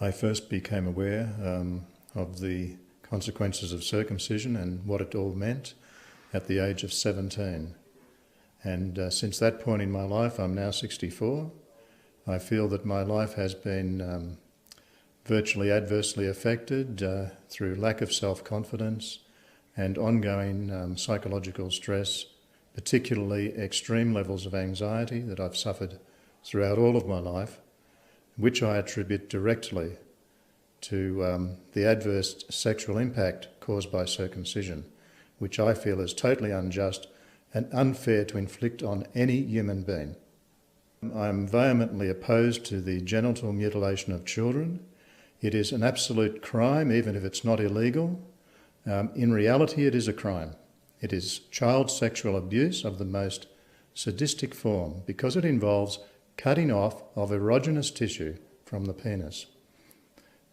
I first became aware of the consequences of circumcision and what it all meant at the age of 17. And since that point in my life, I'm now 64, I feel that my life has been virtually adversely affected through lack of self-confidence and ongoing psychological stress, particularly extreme levels of anxiety that I've suffered throughout all of my life, which I attribute directly to the adverse sexual impact caused by circumcision, which I feel is totally unjust and unfair to inflict on any human being. I'm vehemently opposed to the genital mutilation of children. It is an absolute crime, even if it's not illegal. In reality, it is a crime. It is child sexual abuse of the most sadistic form because it involves cutting off of erogenous tissue from the penis.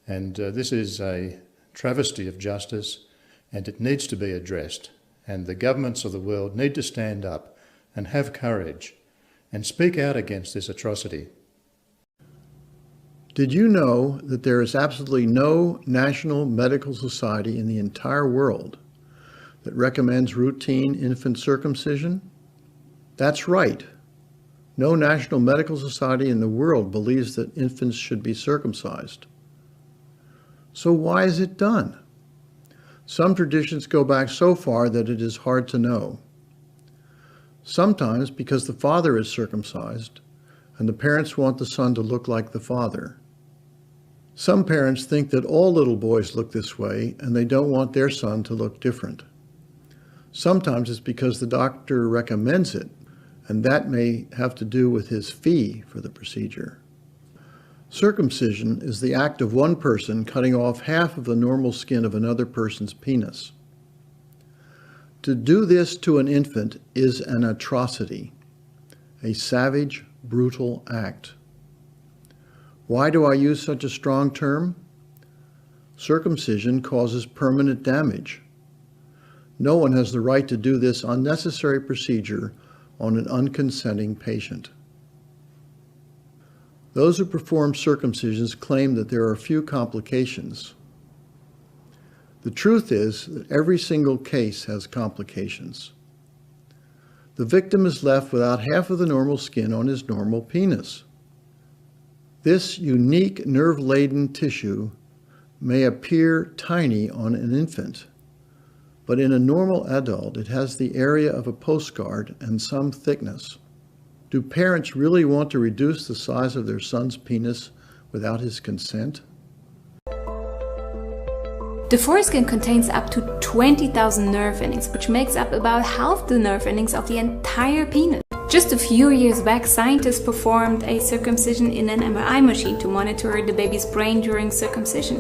And this is a travesty of justice, and it needs to be addressed. And the governments of the world need to stand up and have courage and speak out against this atrocity. Did you know that there is absolutely no national medical society in the entire world that recommends routine infant circumcision? That's right. No national medical society in the world believes that infants should be circumcised. So why is it done? Some traditions go back so far that it is hard to know. Sometimes because the father is circumcised and the parents want the son to look like the father. Some parents think that all little boys look this way and they don't want their son to look different. Sometimes it's because the doctor recommends it, and that may have to do with his fee for the procedure. Circumcision is the act of one person cutting off half of the normal skin of another person's penis. To do this to an infant is an atrocity, a savage, brutal act. Why do I use such a strong term? Circumcision causes permanent damage. No one has the right to do this unnecessary procedure on an unconsenting patient. Those who perform circumcisions claim that there are few complications. The truth is that every single case has complications. The victim is left without half of the normal skin on his normal penis. This unique nerve-laden tissue may appear tiny on an infant, but in a normal adult, it has the area of a postcard and some thickness. Do parents really want to reduce the size of their son's penis without his consent? The foreskin contains up to 20,000 nerve endings, which makes up about half the nerve endings of the entire penis. Just a few years back, scientists performed a circumcision in an MRI machine to monitor the baby's brain during circumcision.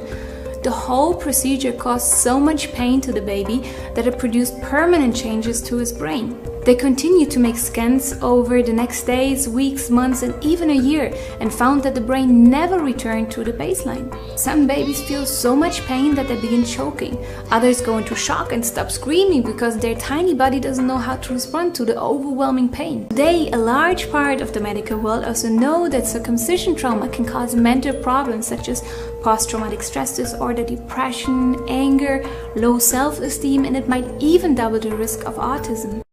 The whole procedure caused so much pain to the baby that it produced permanent changes to his brain. They continued to make scans over the next days, weeks, months, and even a year, and found that the brain never returned to the baseline. Some babies feel so much pain that they begin choking. Others go into shock and stop screaming because their tiny body doesn't know how to respond to the overwhelming pain. Today, a large part of the medical world also know that circumcision trauma can cause mental problems such as post-traumatic stress disorder, depression, anger, low self-esteem, and it might even double the risk of autism.